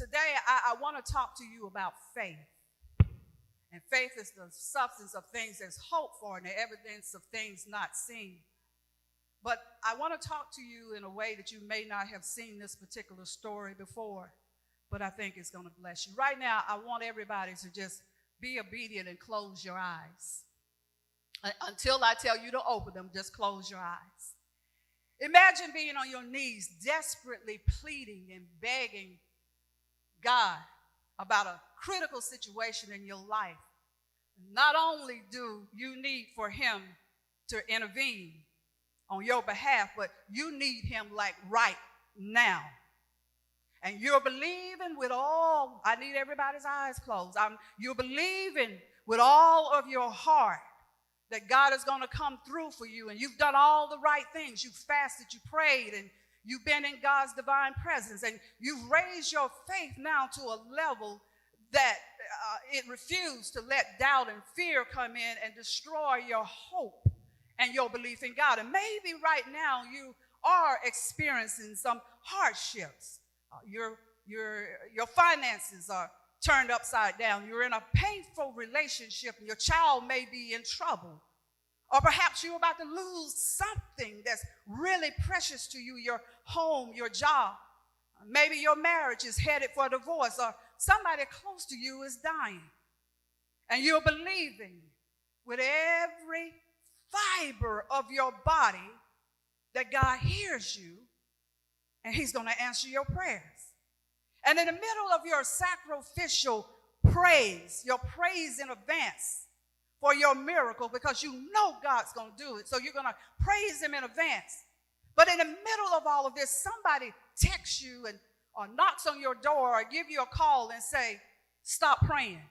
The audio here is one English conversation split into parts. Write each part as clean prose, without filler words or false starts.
Today, I want to talk to you about faith. And faith is the substance of things that's hoped for and the evidence of things not seen. But I want to talk to you in a way that you may not have seen this particular story before, but I think it's going to bless you. Right now, I want everybody to just be obedient and close your eyes. Until I tell you to open them, just close your eyes. Imagine being on your knees, desperately pleading and begging God about a critical situation in your life. Not only do you need for him to intervene on your behalf, but you need him like right now. And you're believing with all, I need everybody's eyes closed. You're believing with all of your heart that God is going to come through for you. And you've done all the right things. You've fasted, you prayed, and you've been in God's divine presence. And you've raised your faith now to a level that it refused to let doubt and fear come in and destroy your hope and your belief in God. And maybe right now you are experiencing some hardships. Your finances are turned upside down. You're in a painful relationship and your child may be in trouble. Or perhaps you're about to lose something that's really precious to you, your home, your job. Maybe your marriage is headed for divorce, or somebody close to you is dying. And you're believing with every fiber of your body that God hears you and he's going to answer your prayers. And in the middle of your sacrificial praise, your praise in advance for your miracle, because you know God's going to do it, so you're going to praise him in advance. But in the middle of all of this, somebody texts you or knocks on your door or give you a call and say, stop praying.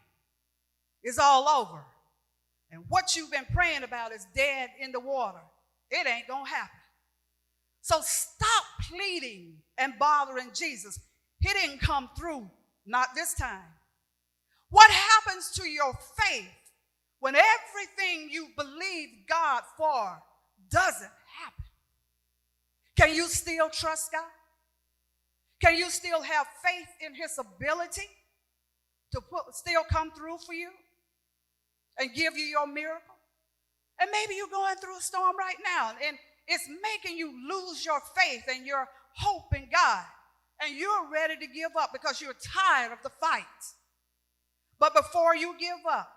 It's all over. And what you've been praying about is dead in the water. It ain't going to happen. So stop pleading and bothering Jesus. He didn't come through, not this time. What happens to your faith when everything you believe God for doesn't happen? Can you still trust God? Can you still have faith in his ability to still come through for you and give you your miracle? And maybe you're going through a storm right now and it's making you lose your faith and your hope in God. And you're ready to give up because you're tired of the fight. But before you give up,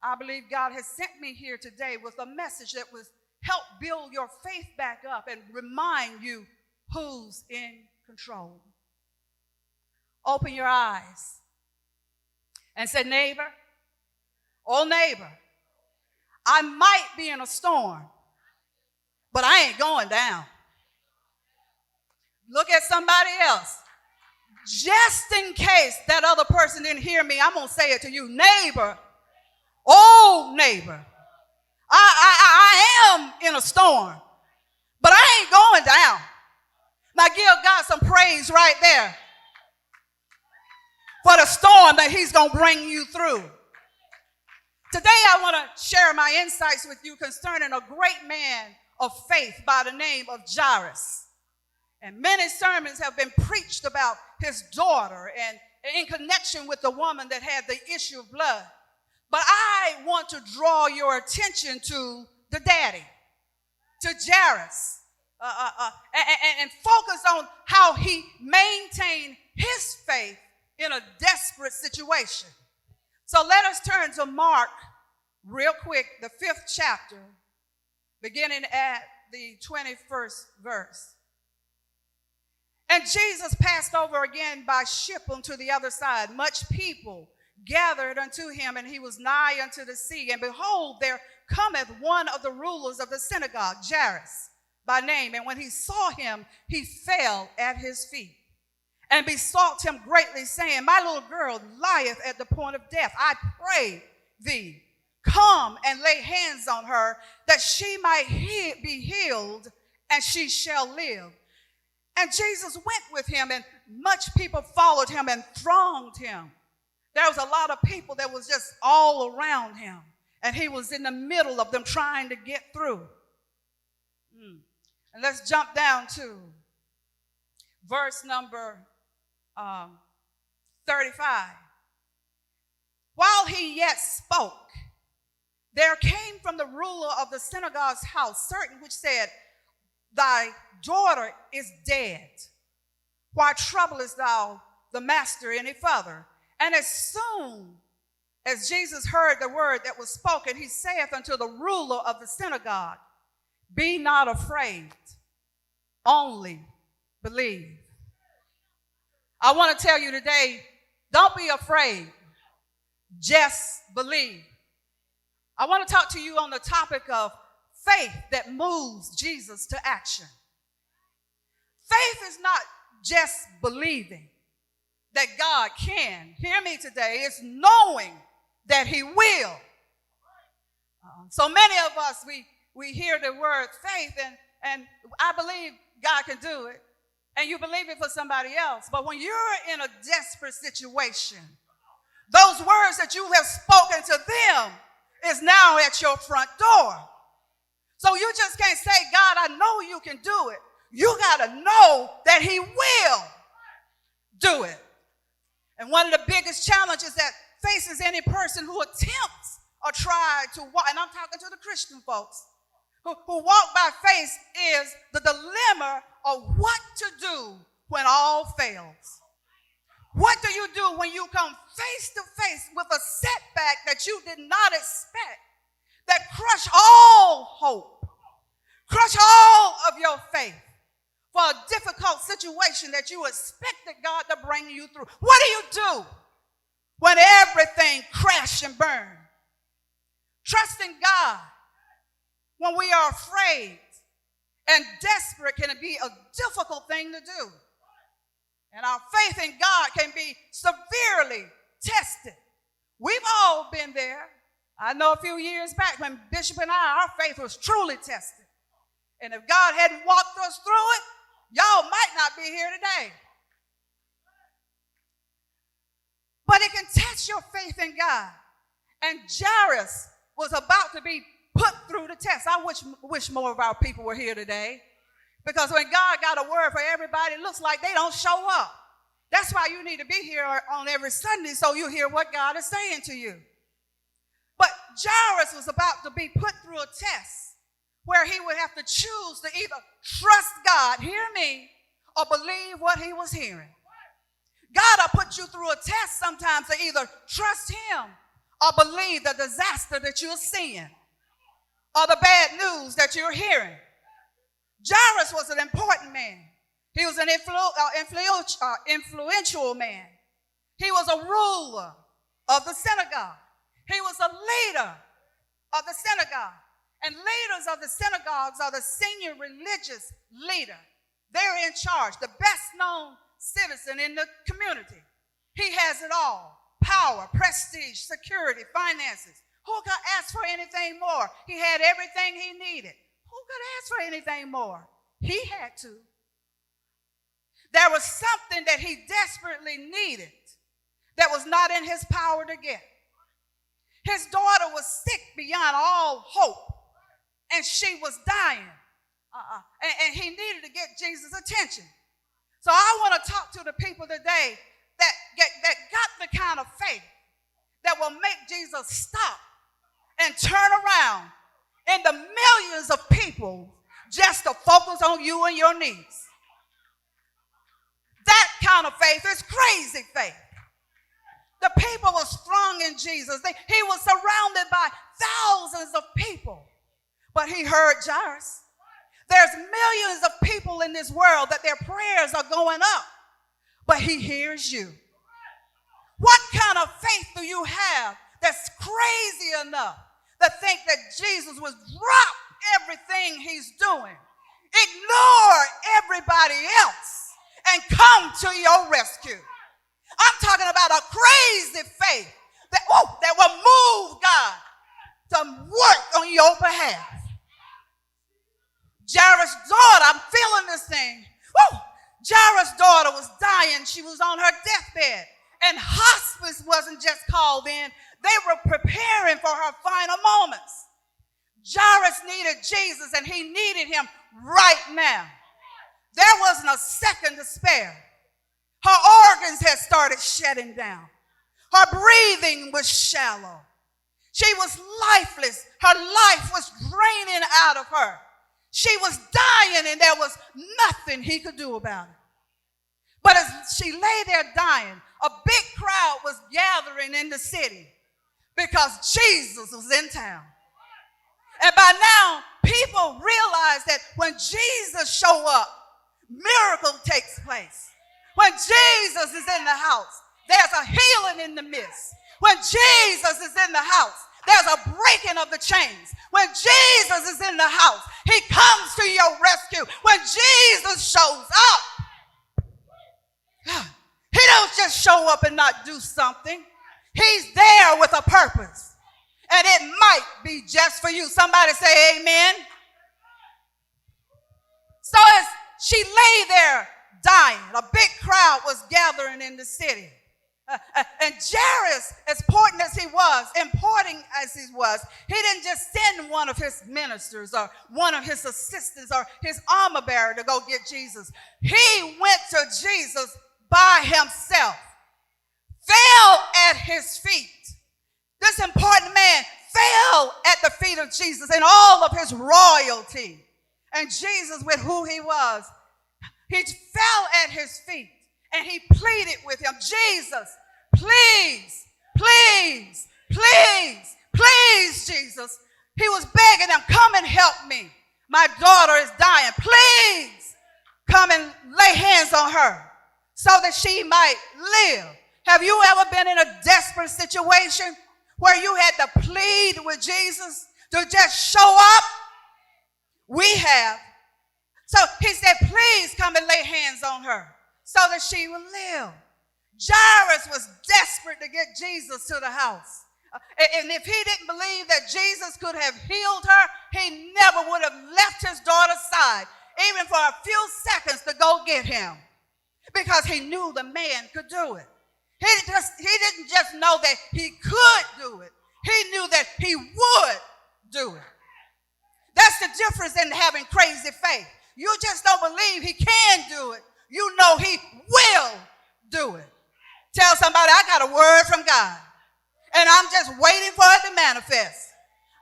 I believe God has sent me here today with a message that will help build your faith back up and remind you who's in control. Open your eyes and say, neighbor, oh neighbor, I might be in a storm, but I ain't going down. Look at somebody else. Just in case that other person didn't hear me, I'm going to say it to you. Neighbor, oh neighbor, I am in a storm, but I ain't going down. Now give God some praise right there for the storm that he's going to bring you through. Today I want to share my insights with you concerning a great man of faith by the name of Jairus. And many sermons have been preached about his daughter and in connection with the woman that had the issue of blood. But I want to draw your attention to the daddy, to Jairus, and focus on how he maintained his faith in a desperate situation. So let us turn to Mark real quick, the 5th chapter, beginning at the 21st verse. And Jesus passed over again by ship unto the other side. Much people gathered unto him, and he was nigh unto the sea. And behold, there cometh one of the rulers of the synagogue, Jairus by name. And when he saw him, he fell at his feet and besought him greatly, saying, my little girl lieth at the point of death. I pray thee, come and lay hands on her, that she might be healed, and she shall live. And Jesus went with him, and much people followed him and thronged him. There was a lot of people that was just all around him, and he was in the middle of them trying to get through. And let's jump down to verse number 35. While he yet spoke, there came from the ruler of the synagogue's house certain which said, Thy daughter is dead. Why troublest thou the master any further? And as soon as Jesus heard the word that was spoken, he saith unto the ruler of the synagogue, Be not afraid, only believe. I want to tell you today, don't be afraid, just believe. I want to talk to you on the topic of faith that moves Jesus to action. Faith is not just believing that God can. Hear me today. It's knowing that he will. So many of us, we hear the word faith, and I believe God can do it, and you believe it for somebody else. But when you're in a desperate situation, those words that you have spoken to them is now at your front door. So you just can't say, God, I know you can do it. You got to know that he will do it. And one of the biggest challenges that faces any person who attempts or tries to walk, and I'm talking to the Christian folks, who walk by faith, is the dilemma of what to do when all fails. What do you do when you come face to face with a setback that you did not expect, that crush all hope, crush all of your faith for a difficult situation that you expected God to bring you through? What do you do when everything crashes and burns? Trusting God when we are afraid and desperate can be a difficult thing to do. And our faith in God can be severely tested. We've all been there. I know a few years back when Bishop and our faith was truly tested. And if God hadn't walked us through it, y'all might not be here today. But it can test your faith in God. And Jairus was about to be put through the test. I wish more of our people were here today. Because when God got a word for everybody, it looks like they don't show up. That's why you need to be here on every Sunday so you hear what God is saying to you. But Jairus was about to be put through a test where he would have to choose to either trust God, hear me, or believe what he was hearing. God will put you through a test sometimes to either trust him or believe the disaster that you're seeing or the bad news that you're hearing. Jairus was an important man. He was an influential man. He was a ruler of the synagogue. He was a leader of the synagogue. And leaders of the synagogues are the senior religious leader. They're in charge, the best known citizen in the community. He has it all: power, prestige, security, finances. Who could ask for anything more? He had everything he needed. Who could ask for anything more? He had to. There was something that he desperately needed that was not in his power to get. His daughter was sick beyond all hope, and she was dying. And he needed to get Jesus' attention. So I want to talk to the people today that got the kind of faith that will make Jesus stop and turn around in the millions of people just to focus on you and your needs. That kind of faith is crazy faith. The people were strong in Jesus. He was surrounded by thousands of people. But he heard Jairus. There's millions of people in this world that their prayers are going up. But he hears you. What kind of faith do you have that's crazy enough to think that Jesus would drop everything he's doing, ignore everybody else, and come to your rescue? I'm talking about a crazy faith that will move God to work on your behalf. Jairus' daughter, I'm feeling this thing. Jairus' daughter was dying. She was on her deathbed. And hospice wasn't just called in. They were preparing for her final moments. Jairus needed Jesus, and he needed him right now. There wasn't a second to spare. Her organs had started shutting down. Her breathing was shallow. She was lifeless. Her life was draining out of her. She was dying, and there was nothing he could do about it. But as she lay there dying, a big crowd was gathering in the city because Jesus was in town. And by now, people realize that when Jesus shows up, miracle takes place. When Jesus is in the house, there's a healing in the midst. When Jesus is in the house, there's a breaking of the chains. When Jesus is in the house, he comes to your rescue. When Jesus shows up, he don't just show up and not do something. He's there with a purpose. And it might be just for you. Somebody say amen. So as she lay there dying, a big crowd was gathering in the city. And Jairus, as important as he was, he didn't just send one of his ministers or one of his assistants or his armor bearer to go get Jesus. He went to Jesus by himself, fell at his feet. This important man fell at the feet of Jesus in all of his royalty. And Jesus, with who he was, he fell at his feet and he pleaded with him, Jesus, please, please, please, please, Jesus. He was begging him, come and help me. My daughter is dying. Please come and lay hands on her so that she might live. Have you ever been in a desperate situation where you had to plead with Jesus to just show up? We have. So he said, please come and lay hands on her so that she will live. Jairus was desperate to get Jesus to the house. And if he didn't believe that Jesus could have healed her, he never would have left his daughter's side, even for a few seconds, to go get him, because he knew the man could do it. He didn't just know that he could do it. He knew that he would do it. That's the difference in having crazy faith. You just don't believe he can do it. You know he will do it. Tell somebody, I got a word from God, and I'm just waiting for it to manifest.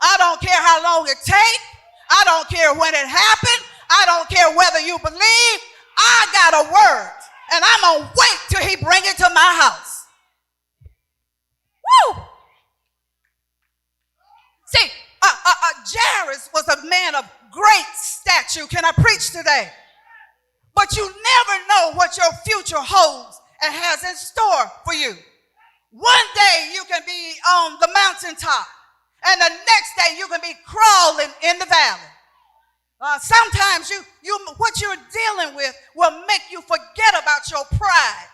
I don't care how long it takes. I don't care when it happened. I don't care whether you believe. I got a word, and I'm going to wait till he bring it to my house. Woo! See, Jairus was a man of great stature. Can I preach today? But you never know what your future holds and has in store for you. One day you can be on the mountaintop, and the next day you can be crawling in the valley. Sometimes what you're dealing with will make you forget about your pride,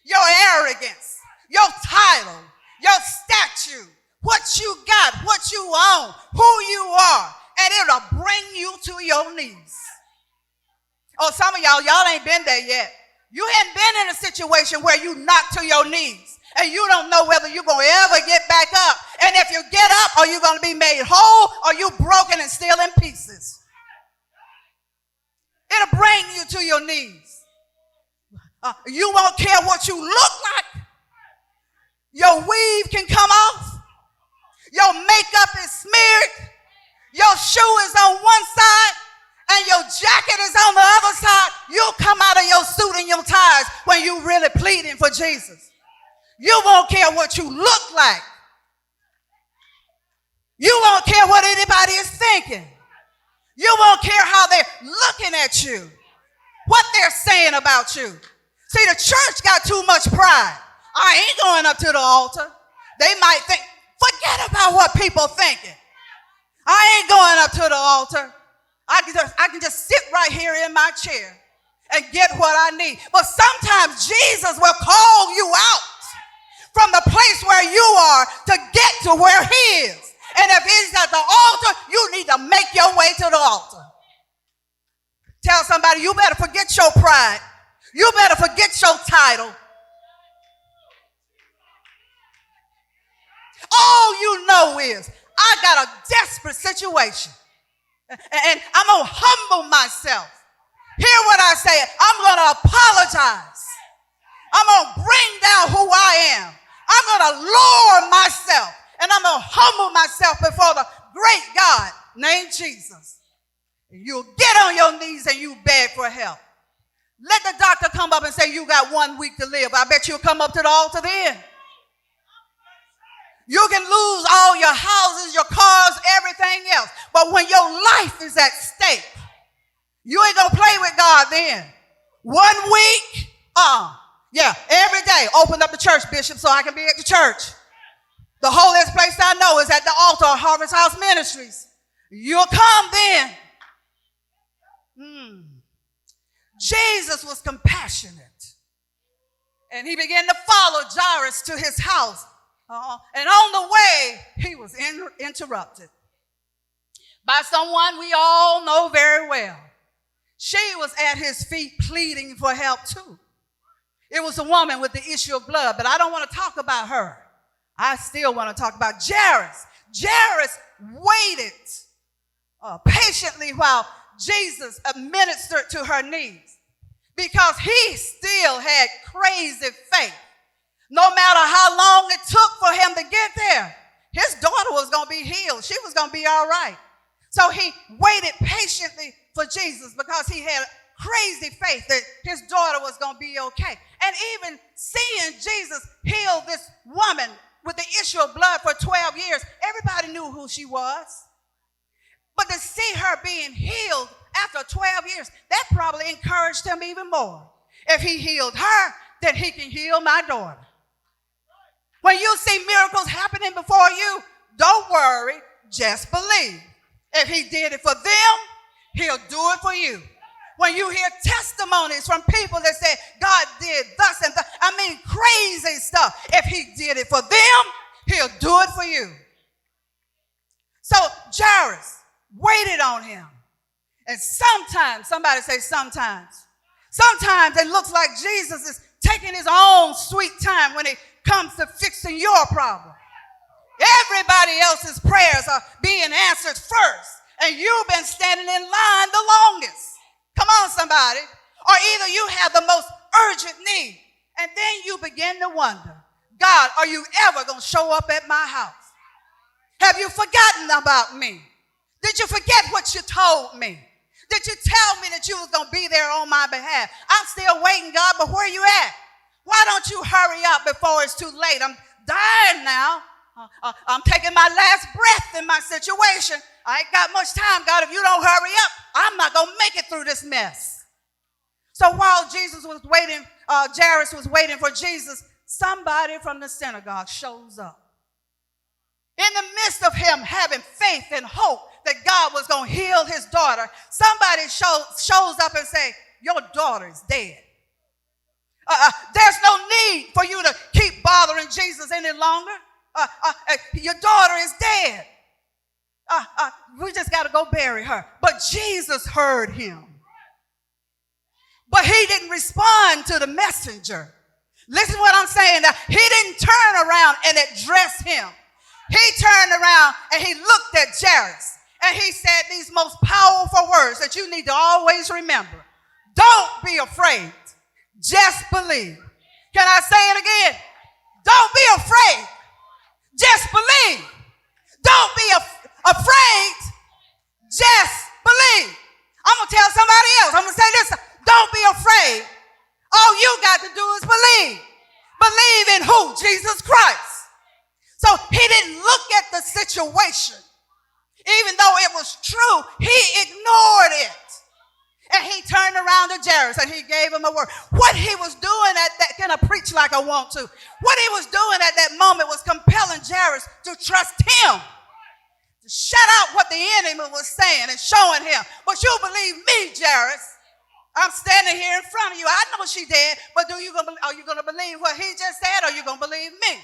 your arrogance, your title, your statue, what you got, what you own, who you are, and it'll bring you to your knees. Oh, some of y'all ain't been there yet. You haven't been in a situation where you knocked to your knees and you don't know whether you're going to ever get back up. And if you get up, are you going to be made whole, or you broken and still in pieces? It'll bring you to your knees. You won't care what you look like. Your weave can come off. Your makeup is smeared. Your shoe is on one side and your jacket is on the other side. You'll come out of your suit and your ties when you really pleading for Jesus. You won't care what you look like. You won't care what anybody is thinking. You won't care how they're looking at you, what they're saying about you. See, the church got too much pride. I ain't going up to the altar. They might think, forget about what people thinking. I ain't going up to the altar. I can just sit right here in my chair and get what I need. But sometimes Jesus will call you out from the place where you are to get to where he is. And if he's at the altar, you need to make your way to the altar. Tell somebody, you better forget your pride. You better forget your title. All you know is, I got a desperate situation. And I'm going to humble myself. Hear what I say. I'm going to apologize. I'm going to bring down who I am. I'm going to lower myself, and I'm going to humble myself before the great God named Jesus. You'll get on your knees and you beg for help. Let the doctor come up and say, you got 1 week to live. I bet you'll come up to the altar then. You can lose all your houses, your cars, everything else. But when your life is at stake, you ain't going to play with God then. 1 week, yeah, every day, open up the church, Bishop, so I can be at the church. The holiest place I know is at the altar of Harvest House Ministries. You'll come then. Jesus was compassionate. And he began to follow Jairus to his house. And on the way, he was interrupted by someone we all know very well. She was at his feet pleading for help too. It was a woman with the issue of blood, but I don't want to talk about her. I still want to talk about Jairus. Jairus waited patiently while Jesus ministered to her needs because he still had crazy faith. No matter how long it took for him to get there, his daughter was going to be healed. She was going to be all right. So he waited patiently for Jesus because he had crazy faith that his daughter was going to be okay. And even seeing Jesus heal this woman with the issue of blood for 12 years, everybody knew who she was. But to see her being healed after 12 years, that probably encouraged him even more. If he healed her, then he can heal my daughter. When you see miracles happening before you, don't worry, just believe. If he did it for them, he'll do it for you. When you hear testimonies from people that say, God did thus and thus, crazy stuff. If he did it for them, he'll do it for you. So Jairus waited on him. And sometimes, somebody say sometimes it looks like Jesus is taking his own sweet time when it comes to fixing your problem. Everybody else's prayers are being answered first, and you've been standing in line the longest. Come on, somebody. Or either you have the most urgent need, and then you begin to wonder, God, are you ever going to show up at my house? Have you forgotten about me? Did you forget what you told me? Did you tell me that you was going to be there on my behalf? I'm still waiting, God, but where are you at? Why don't you hurry up before it's too late? I'm dying now. I'm taking my last breath in my situation. I ain't got much time, God. If you don't hurry up, I'm not going to make it through this mess. So while Jesus was waiting, Jairus was waiting for Jesus, somebody from the synagogue shows up. In the midst of him having faith and hope that God was going to heal his daughter, somebody shows up and say, your daughter is dead. There's no need for you to keep bothering Jesus any longer. Your daughter is dead. We just got to go bury her. But Jesus heard him. But he didn't respond to the messenger. Listen to what I'm saying. Now, he didn't turn around and address him. He turned around and he looked at Jairus. And he said these most powerful words that you need to always remember. Don't be afraid. Just believe. Can I say it again? Don't be afraid. Just believe. Don't be afraid. Just believe. I'm going to tell somebody else. I'm going to say this. Don't be afraid. All you got to do is believe. Believe in who? Jesus Christ. So he didn't look at the situation. Even though it was true, he ignored it. And he turned around to Jairus and he gave him a word. What he was doing at that, can I preach like I want to? What he was doing at that moment was compelling Jairus to trust him. To shut out what the enemy was saying and showing him. But you believe me, Jairus. I'm standing here in front of you. I know she dead, but are you going to believe what he just said, or are you going to believe me?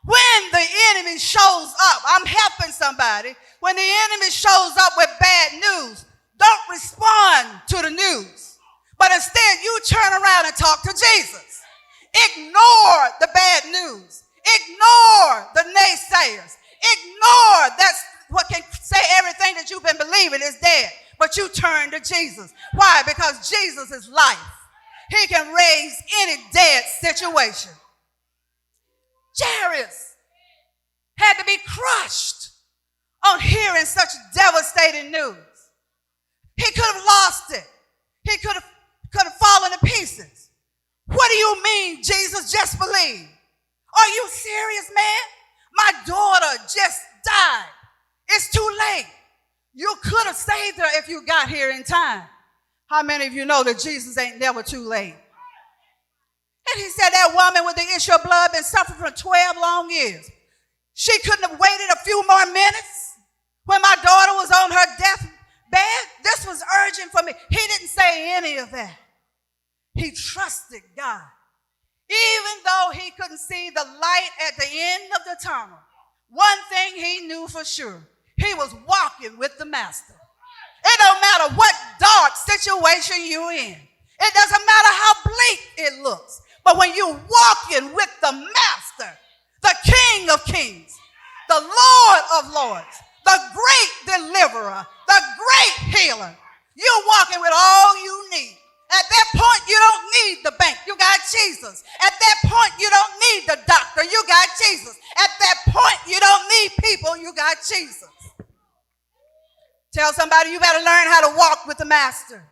When the enemy shows up, I'm helping somebody. When the enemy shows up with bad news, don't respond to the news, but instead you turn around and talk to Jesus. Ignore the bad news. Ignore the naysayers. Ignore that's what can say everything that you've been believing is dead, but you turn to Jesus. Why? Because Jesus is life. He can raise any dead situation. Jairus had to be crushed on hearing such devastating news. He could have lost it. He could have fallen to pieces. What do you mean, Jesus? Just believe. Are you serious, man? My daughter just died. It's too late. You could have saved her if you got here in time. How many of you know that Jesus ain't never too late? And he said that woman with the issue of blood been suffering for 12 long years. She couldn't have waited a few more minutes when my daughter was on her deathbed. This was urgent for me. He didn't say any of that. He trusted God. Even though he couldn't see the light at the end of the tunnel, one thing he knew for sure. He was walking with the master. It don't matter what dark situation you're in. It doesn't matter how bleak it looks. But when you're walking with the master, the King of Kings, the Lord of Lords, the great deliverer, the great healer, you're walking with all you need. At that point, you don't need the bank. You got Jesus. At that point, you don't need the doctor. You got Jesus. At that point, you don't need people. You got Jesus. Tell somebody you better learn how to walk with the master.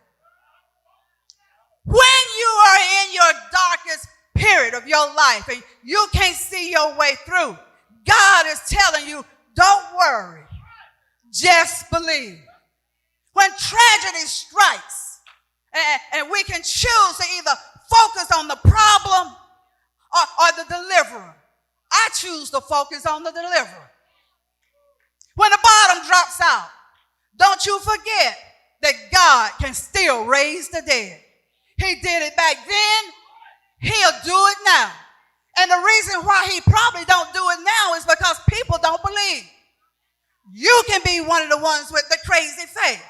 When you are in your darkest period of your life and you can't see your way through, God is telling you, don't worry. Just believe. When tragedy strikes, and we can choose to either focus on the problem or the deliverer. I choose to focus on the deliverer. When the bottom drops out, don't you forget that God can still raise the dead. He did it back then. He'll do it now. And the reason why he probably don't do it now is because people don't believe. You can be one of the ones with the crazy faith.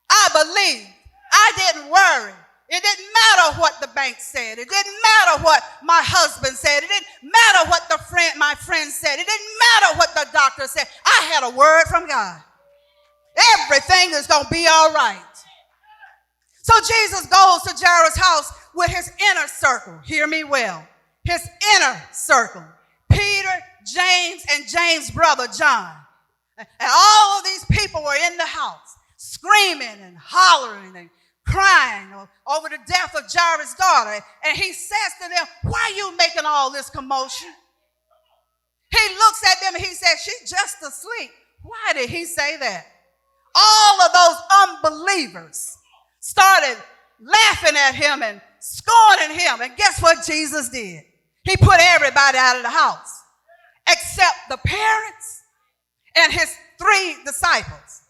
I believe. I didn't worry. It didn't matter what the bank said. It didn't matter what my husband said. It didn't matter what my friend said. It didn't matter what the doctor said. I had a word from God. Everything is going to be all right. So Jesus goes to Jairus' house with his inner circle. Hear me well. His inner circle. Peter, James, and James' brother John. And all of these people were in the house, screaming and hollering and crying over the death of Jairus' daughter. And he says to them, why are you making all this commotion? He looks at them and he says, she's just asleep. Why did he say that? All of those unbelievers started laughing at him and scorning him. And guess what Jesus did? He put everybody out of the house except the parents and his 3 disciples.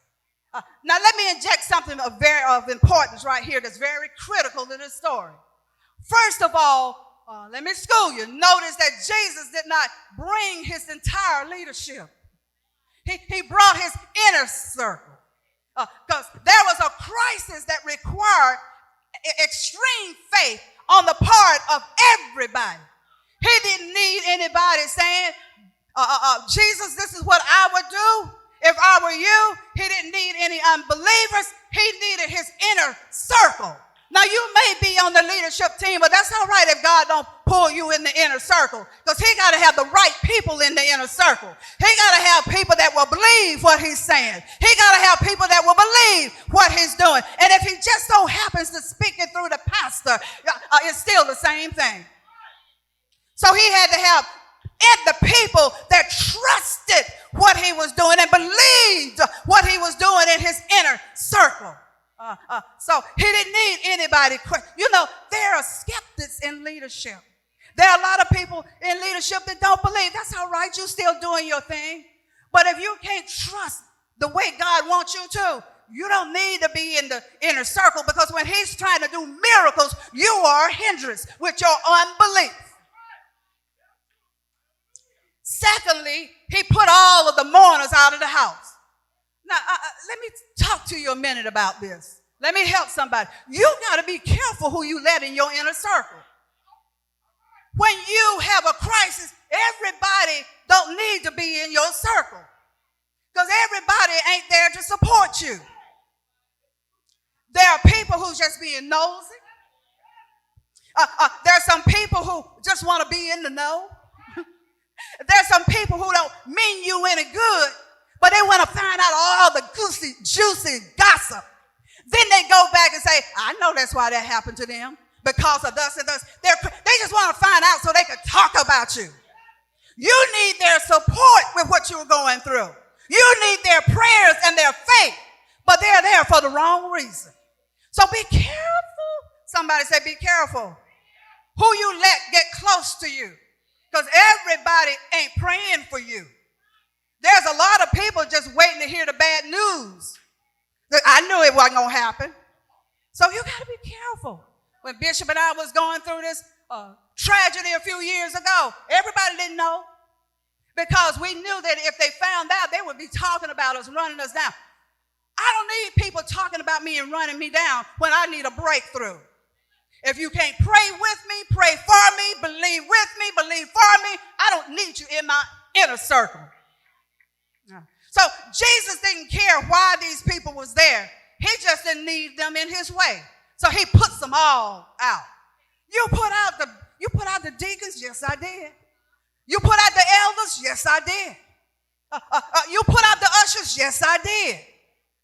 Now, let me inject something of importance right here that's very critical to this story. First of all, let me school you. Notice that Jesus did not bring his entire leadership. He brought his inner circle. Because there was a crisis that required extreme faith on the part of everybody. He didn't need anybody saying, Jesus, this is what I would do if I were you. He didn't need any unbelievers. He needed his inner circle. Now, you may be on the leadership team, but that's all right if God don't pull you in the inner circle, because he got to have the right people in the inner circle. He got to have people that will believe what he's saying. He got to have people that will believe what he's doing. And if he just so happens to speak it through the pastor, it's still the same thing. So he had to have the people that trusted what he was doing and believed what he was doing in his inner circle. So he didn't need anybody. You know, there are skeptics in leadership. There are a lot of people in leadership that don't believe. That's all right. You're still doing your thing. But if you can't trust the way God wants you to, you don't need to be in the inner circle, because when he's trying to do miracles, you are a hindrance with your unbelief. Secondly, he put all of the mourners out of the house. Now, let me talk to you a minute about this. Let me help somebody. You got to be careful who you let in your inner circle. When you have a crisis, everybody don't need to be in your circle, because everybody ain't there to support you. There are people who's just being nosy. There are some people who just want to be in the know. There's some people who don't mean you any good, but they want to find out all the juicy gossip. Then they go back and say, I know that's why that happened to them, because of thus and thus. They just want to find out so they can talk about you. You need their support with what you're going through. You need their prayers and their faith, but they're there for the wrong reason. So be careful. Somebody say, be careful who you let get close to you, because everybody ain't praying for you. There's a lot of people just waiting to hear the bad news. I knew it wasn't going to happen. So you got to be careful. When Bishop and I was going through this tragedy a few years ago, everybody didn't know, because we knew that if they found out, they would be talking about us, running us down. I don't need people talking about me and running me down when I need a breakthrough. If you can't pray with me, pray for me, believe with me, believe for me, I don't need you in my inner circle. So Jesus didn't care why these people was there. He just didn't need them in his way. So he puts them all out. You put out the deacons? Yes, I did. You put out the elders? Yes, I did. You put out the ushers? Yes, I did.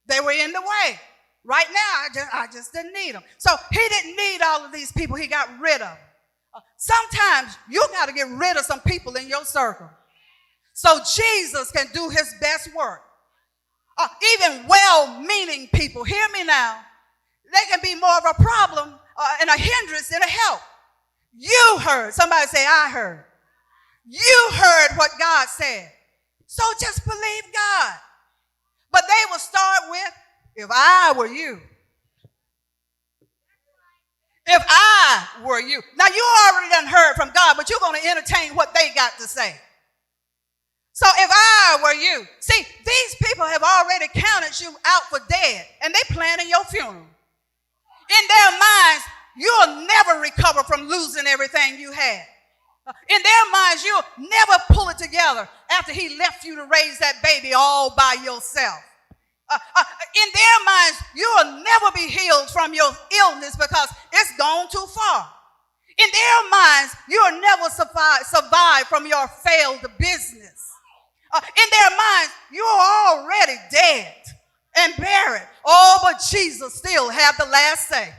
They were in the way. Right now, I just didn't need them. So he didn't need all of these people. He got rid of them. Sometimes you got to get rid of some people in your circle so Jesus can do his best work. Even well-meaning people, hear me now, they can be more of a problem and a hindrance than a help. You heard. Somebody say, I heard. You heard what God said. So just believe God. But they will start with, if I were you. If I were you. Now, you already done heard from God, but you're going to entertain what they got to say. So if I were you. See, these people have already counted you out for dead, and they planning your funeral. In their minds, you'll never recover from losing everything you had. In their minds, you'll never pull it together after he left you to raise that baby all by yourself. In their minds, you'll never be healed from your illness because it's gone too far. In their minds, you'll never survive from your failed business. In their minds, you're already dead and buried. Oh, but Jesus still have the last say.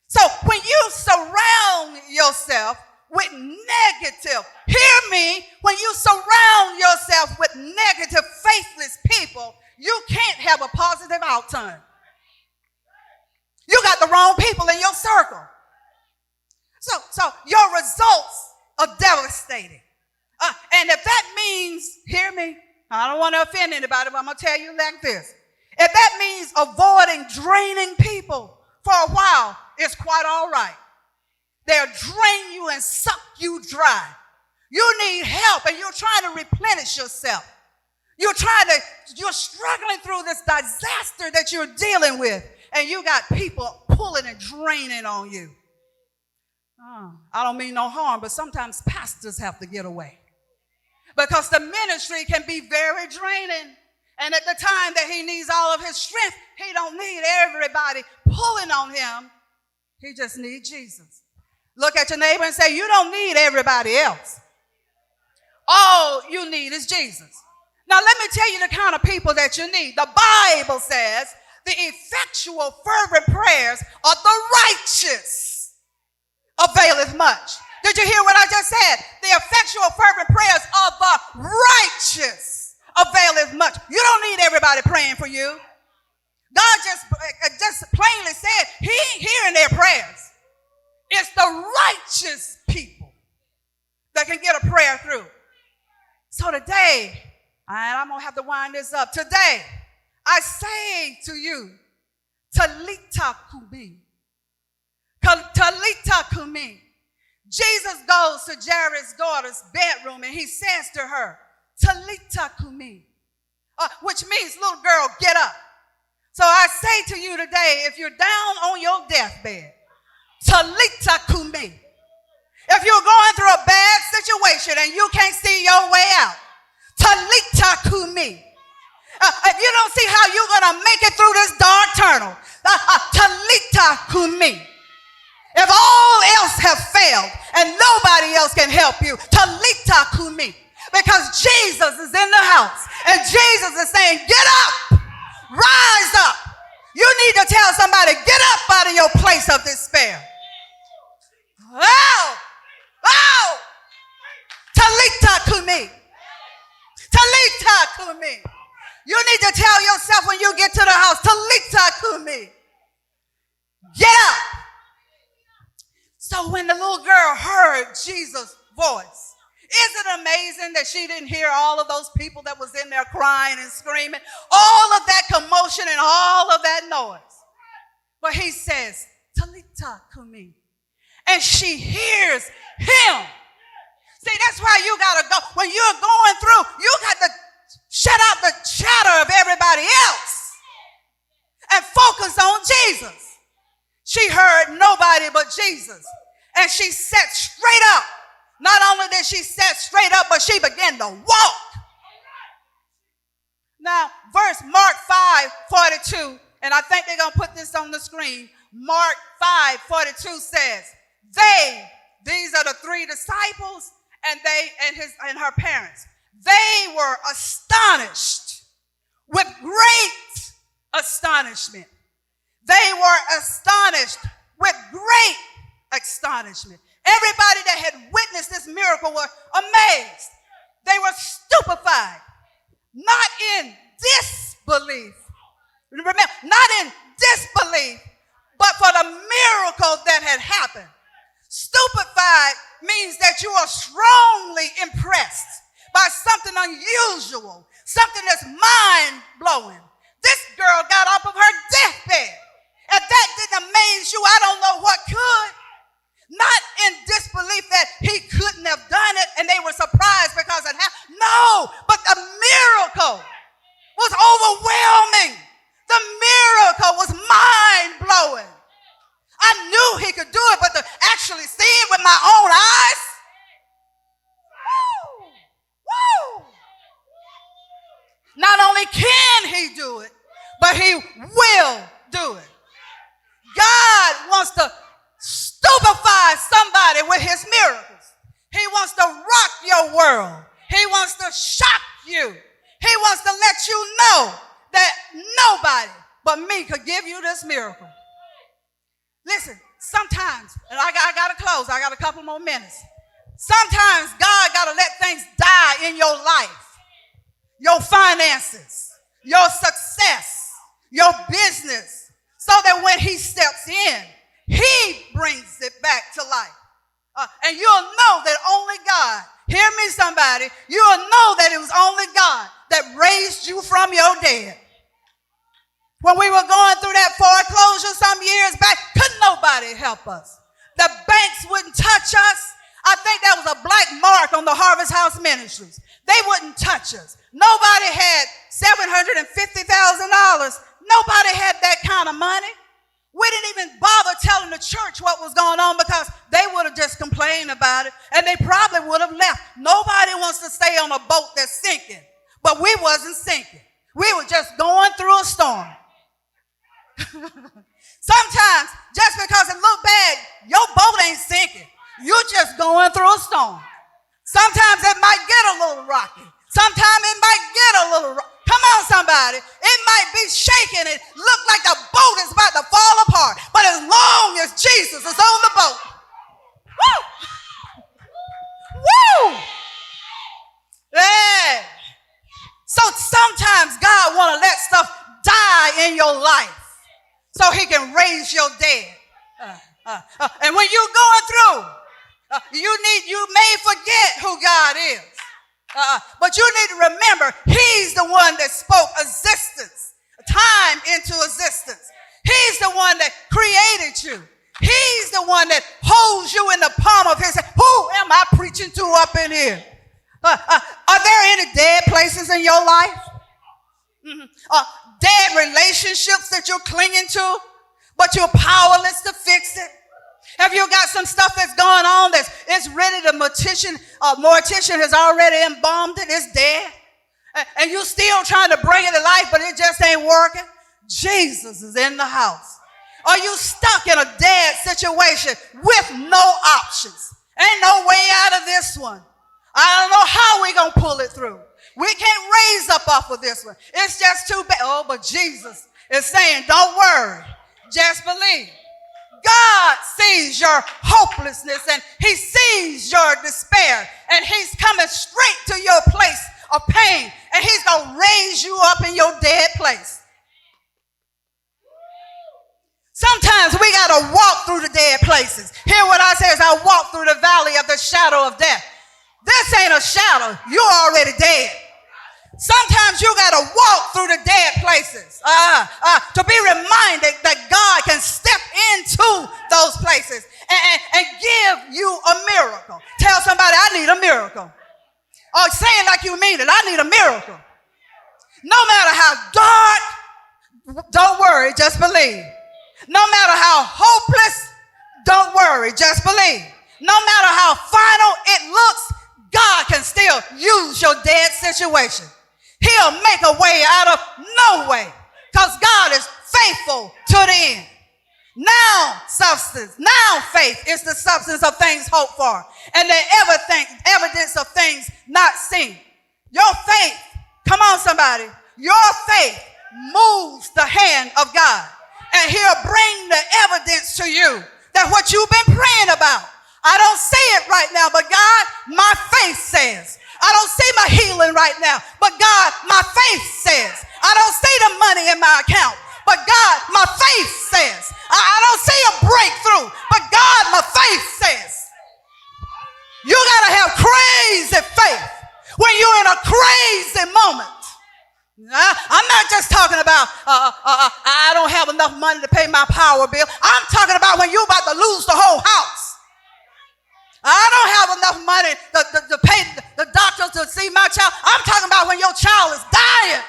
So when you surround yourself with negative, hear me, when you surround yourself with negative, faithless people, you can't have a positive outcome. You got the wrong people in your circle. So your results are devastating. And if that means, hear me, I don't want to offend anybody, but I'm going to tell you like this. If that means avoiding draining people for a while, it's quite all right. They'll drain you and suck you dry. You need help, and you're trying to replenish yourself. You're struggling through this disaster that you're dealing with, and you got people pulling and draining on you. I don't mean no harm, but sometimes pastors have to get away because the ministry can be very draining. And at the time that he needs all of his strength, he don't need everybody pulling on him. He just needs Jesus. Look at your neighbor and say, you don't need everybody else. All you need is Jesus. Now, let me tell you the kind of people that you need. The Bible says the effectual, fervent prayers of the righteous availeth much. Did you hear what I just said? The effectual, fervent prayers of the righteous availeth much. You don't need everybody praying for you. God just plainly said he ain't hearing their prayers. It's the righteous people that can get a prayer through. So today, and I'm going to have to wind this up. Today, I say to you, Talita Kumi. Talita Kumi. Jesus goes to Jairus' daughter's bedroom and he says to her, Talita Kumi, which means, little girl, get up. So I say to you today, if you're down on your deathbed, Talita Kumi. If you're going through a bad situation and you can't see your way out, Talita Kumi. If you don't see how you're going to make it through this dark tunnel, Talita Kumi. If all else have failed and nobody else can help you. Talita kumi. Because Jesus is in the house. And Jesus is saying, get up. Rise up. You need to tell somebody, get up out of your place of despair. Oh. Oh. Talita kumi. Talita kumi. You need to tell yourself when you get to the house, Talita kumi. Get up. So when the little girl heard Jesus' voice, isn't it amazing that she didn't hear all of those people that was in there crying and screaming, all of that commotion and all of that noise? But he says, Talita kumi. And she hears him. See, that's why you got to go. When you're going through, you got to shut out the chatter of everybody else and focus on Jesus. She heard nobody but Jesus. And she sat straight up. Not only did she sit straight up, but she began to walk. Now, Mark 5:42, and I think they're going to put this on the screen. Mark 5:42 says, these are the three disciples and her parents. They were astonished with great astonishment. They were astonished with great astonishment. Everybody that had witnessed this miracle were amazed. They were stupefied, not in disbelief. Remember, not in disbelief, but for the miracle that had happened. Stupefied means that you are strongly impressed by something unusual, something that's mind-blowing. This girl got off of her deathbed. If that didn't amaze you, I don't know what could. Not in disbelief that he couldn't have done it and they were surprised because it happened. No, but the miracle was overwhelming. The miracle was mind-blowing. I knew he could do it, but to actually see it with my own eyes, woo, woo. Not only can he do it, but he will do it. God wants to stupefy somebody with his miracles. He wants to rock your world. He wants to shock you. He wants to let you know that nobody but me could give you this miracle. Listen, sometimes, and I got to close. I got a couple more minutes. Sometimes God got to let things die in your life, your finances, your success, your business, so that when he steps in, he brings it back to life. And you'll know that only God, hear me somebody, you'll know that it was only God that raised you from your dead. When we were going through that foreclosure some years back, couldn't nobody help us. The banks wouldn't touch us. I think that was a black mark on the Harvest House Ministries. They wouldn't touch us. Nobody had $750,000. Nobody had that kind of money. We didn't even bother telling the church what was going on because they would have just complained about it and they probably would have left. Nobody wants to stay on a boat that's sinking, but we wasn't sinking. We were just going through a storm. Sometimes, just because it look bad, your boat ain't sinking. You're just going through a storm. Sometimes it might get a little rocky. Sometimes it might get a little rocky. Come on, somebody. It might be shaking and look like the boat is about to fall apart. But as long as Jesus is on the boat, woo! Woo! Yeah. So sometimes God want to let stuff die in your life so he can raise your dead. And when you're going through, you may forget who God is. But you need to remember, he's the one that spoke existence, time into existence. He's the one that created you. He's the one that holds you in the palm of his hand. Who am I preaching to up in here? Are there any dead places in your life? Dead relationships that you're clinging to, but you're powerless to fix it? Have you got some stuff that's going on that's it's ready to mortician has already embalmed it, it's dead, and you're still trying to bring it to life, but it just ain't working? Jesus is in the house. Are you stuck in a dead situation with no options? Ain't no way out of this one. I don't know how we're going to pull it through. We can't raise up off of this one. It's just too bad. Oh, but Jesus is saying, don't worry. Just believe. God sees your hopelessness and he sees your despair, and he's coming straight to your place of pain, and he's going to raise you up in your dead place. Sometimes we got to walk through the dead places. Hear what I say as I walk through the valley of the shadow of death. This ain't a shadow. You're already dead. Sometimes you got to walk through the dead places to be reminded that God can step into those places and give you a miracle. Tell somebody, I need a miracle. Or say it like you mean it. I need a miracle. No matter how dark, don't worry, just believe. No matter how hopeless, don't worry, just believe. No matter how final it looks, God can still use your dead situation. He'll make a way out of no way, because God is faithful to the end. Now faith is the substance of things hoped for, and the evidence of things not seen. Your faith, come on somebody, your faith moves the hand of God, and he'll bring the evidence to you that what you've been praying about. I don't see it right now, but God, my faith says. I don't see my healing right now, but God, my faith says. I don't see the money in my account, but God, my faith says. I don't see a breakthrough, but God, my faith says. You got to have crazy faith when you're in a crazy moment. I'm not just talking about I don't have enough money to pay my power bill. I'm talking about when you're about to lose the whole house. I don't have enough money to pay the doctors to see my child. I'm talking about when your child is dying.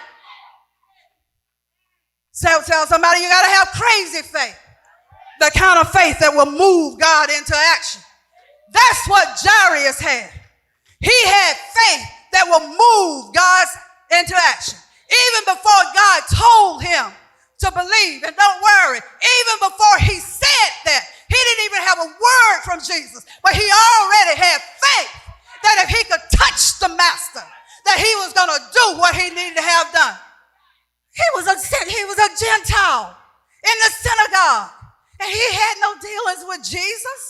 Tell somebody, you got to have crazy faith. The kind of faith that will move God into action. That's what Jairus had. He had faith that will move God into action. Even before God told him to believe, and don't worry, even before he said that, he didn't even have a word from Jesus, but he already had faith that if he could touch the master, that he was going to do what he needed to have done. He was a Gentile in the synagogue, and he had no dealings with Jesus,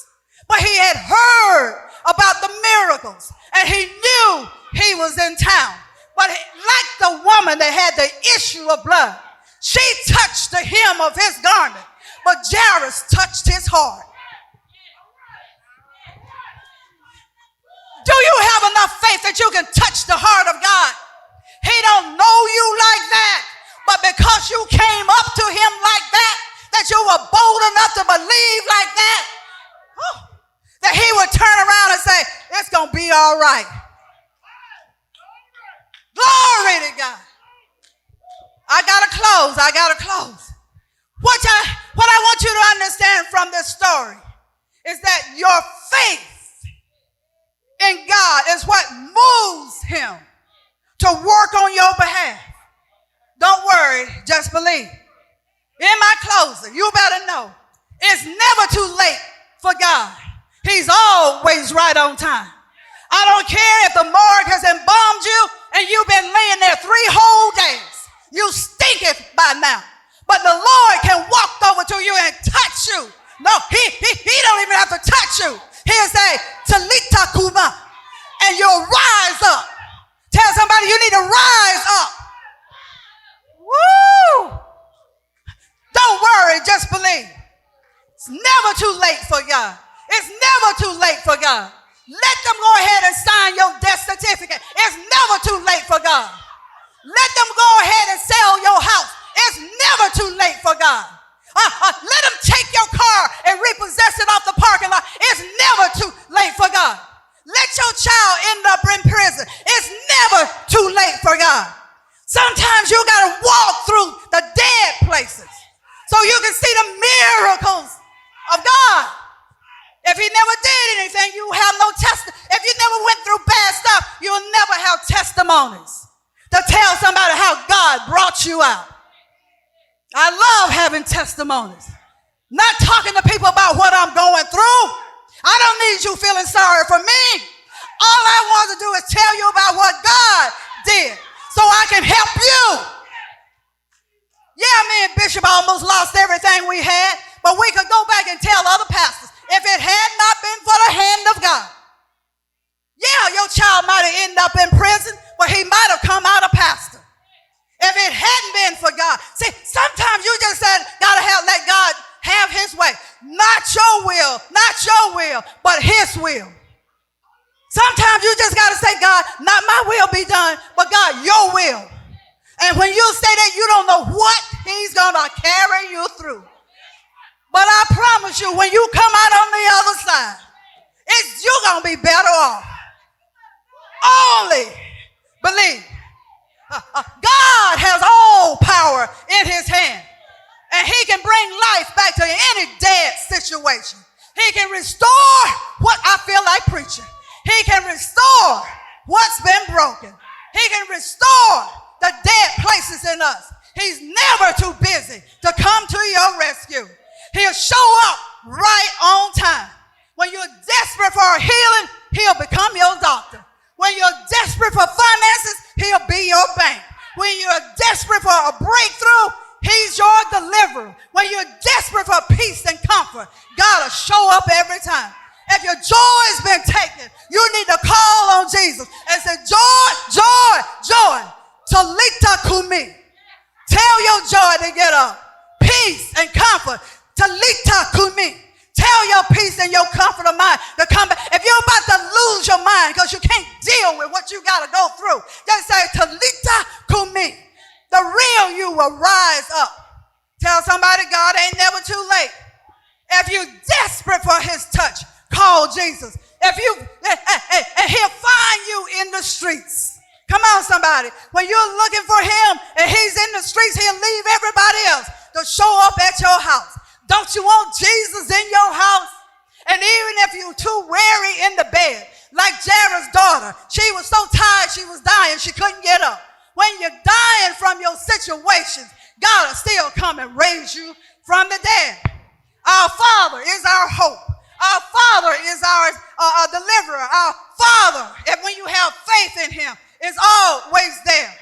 but he had heard about the miracles, and he knew he was in town. But like the woman that had the issue of blood, she touched the hem of his garment, but Jairus touched his heart. Do you have enough faith that you can touch the heart of God? He don't know you like that, but because you came up to him like that, that you were bold enough to believe like that, that he would turn around and say, it's going to be all right. Glory to God. I gotta close. What I want you to understand from this story is that your faith in God is what moves him to work on your behalf. Don't worry, just believe. In my closing, you better know it's never too late for God. He's always right on time. I don't care if the morgue has embalmed you and you've been laying there 3 whole days. You stinketh by now. But the Lord can walk over to you and touch you. No, he don't even have to touch you. He'll say, Talita Kuma, and you'll rise up. Tell somebody you need to rise up. Woo! Don't worry, just believe. It's never too late for God. It's never too late for God. Let them go ahead and sign your death certificate. It's never too late for God. Let them go ahead and sell your house. It's never too late for God. Let them take your car and repossess it off the parking lot. It's never too late for God. Let your child end up in prison. It's never too late for God. Sometimes you got to walk through the dead places so you can see the miracles of God. If he never did anything, you have no testimony. If you never went through bad stuff, you'll never have testimonies to tell somebody how God brought you out. I love having testimonies. Not talking to people about what I'm going through. I don't need you feeling sorry for me. All I want to do is tell you about what God did so I can help you. Yeah, me and Bishop almost lost everything we had, but we could go back and tell other pastors, if it had not been for the hand of God, yeah, your child might have ended up in prison, but he might have come out a pastor. If it hadn't been for God. See, sometimes you just gotta let God have his way. Not your will, but his will. Sometimes you just gotta say, God, not my will be done, but God, your will. And when you say that, you don't know what he's gonna carry you through. But I promise you, when you come out on the other side, you're gonna be better off. Only believe. God has all power in his hand. And he can bring life back to any dead situation. He can restore what I feel like preaching. He can restore what's been broken. He can restore the dead places in us. He's never too busy to come to your rescue. He'll show up right on time. When you're desperate for a healing, he'll become your doctor. When you're desperate for finances, he'll be your bank. When you're desperate for a breakthrough, he's your deliverer. When you're desperate for peace and comfort, God will show up every time. If your joy has been taken, you need to call on Jesus and say, joy, joy, joy. Talita kumi. Tell your joy to get up. Peace and comfort. Talita kumi. Tell your peace and your comfort of mind to come back. If you're about to lose your mind because you can't deal with what you got to go through, just say, Talita kumi. The real you will rise up. Tell somebody God ain't never too late. If you're desperate for his touch, call Jesus. And he'll find you in the streets. Come on, somebody. When you're looking for him and he's in the streets, he'll leave everybody else to show up at your house. Don't you want Jesus in your house? And even if you're too weary in the bed, like Jairus' daughter, she was so tired she was dying, she couldn't get up. When you're dying from your situations, God will still come and raise you from the dead. Our Father is our hope. Our Father is our deliverer. Our Father, and when you have faith in him, is always there.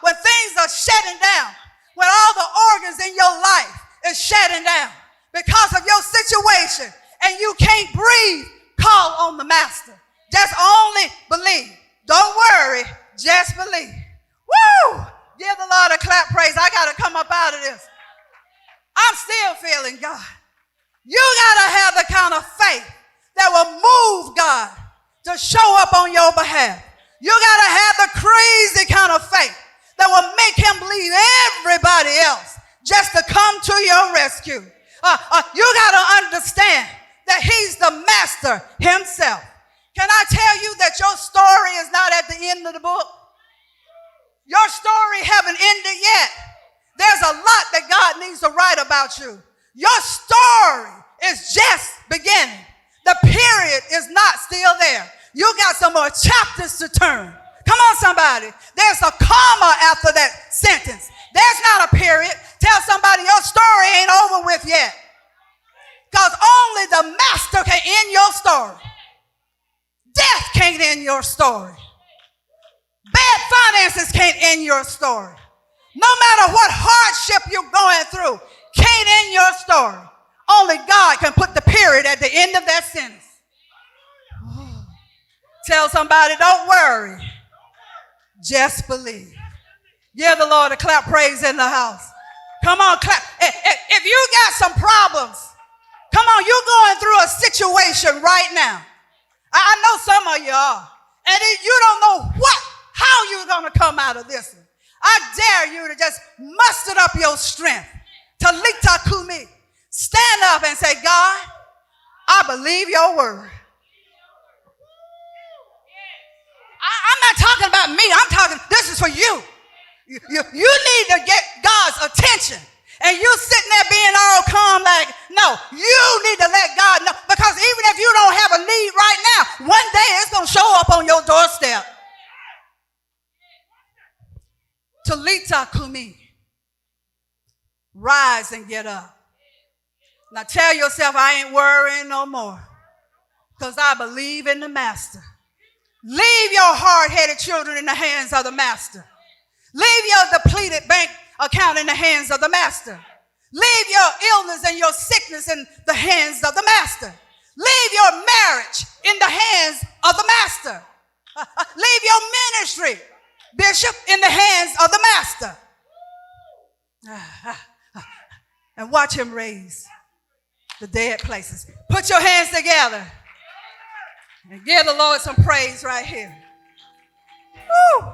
When things are shutting down, when all the organs in your life is shutting down because of your situation and you can't breathe, call on the Master. Just only believe. Don't worry, just believe. Woo! Give the Lord a clap praise. I got to come up out of this. I'm still feeling God. You got to have the kind of faith that will move God to show up on your behalf. You got to have the crazy kind of faith that will make him believe everybody else just to come to your rescue. You got to understand that he's the master himself. Can I tell you that your story is not at the end of the book? Your story haven't ended yet. There's a lot that God needs to write about you. Your story is just beginning. The period is not still there. You got some more chapters to turn. Come on, somebody. There's a comma after that sentence. There's not a period. Tell somebody your story ain't over with yet. Because only the master can end your story. Death can't end your story. Bad finances can't end your story. No matter what hardship you're going through, can't end your story. Only God can put the period at the end of that sentence. Tell somebody, don't worry. Just believe. Give the Lord a clap praise in the house. Come on, clap. If you got some problems, come on, you're going through a situation right now. I know some of you are. And you don't know how you're going to come out of this one. I dare you to just muster up your strength. Talita kumi. Stand up and say, God, I believe your word. I'm not talking about me. I'm talking, this is for you. You need to get God's attention. And you sitting there being all calm like, no, you need to let God know. Because even if you don't have a need right now, one day it's going to show up on your doorstep. Talita kumi. Rise and get up. Now tell yourself, I ain't worrying no more because I believe in the master. Leave your hard-headed children in the hands of the master. Leave your depleted bank account in the hands of the master. Leave your illness and your sickness in the hands of the master. Leave your marriage in the hands of the master. Leave your ministry, bishop, in the hands of the master. And watch him raise the dead places. Put your hands together and give the Lord some praise right here. Woo!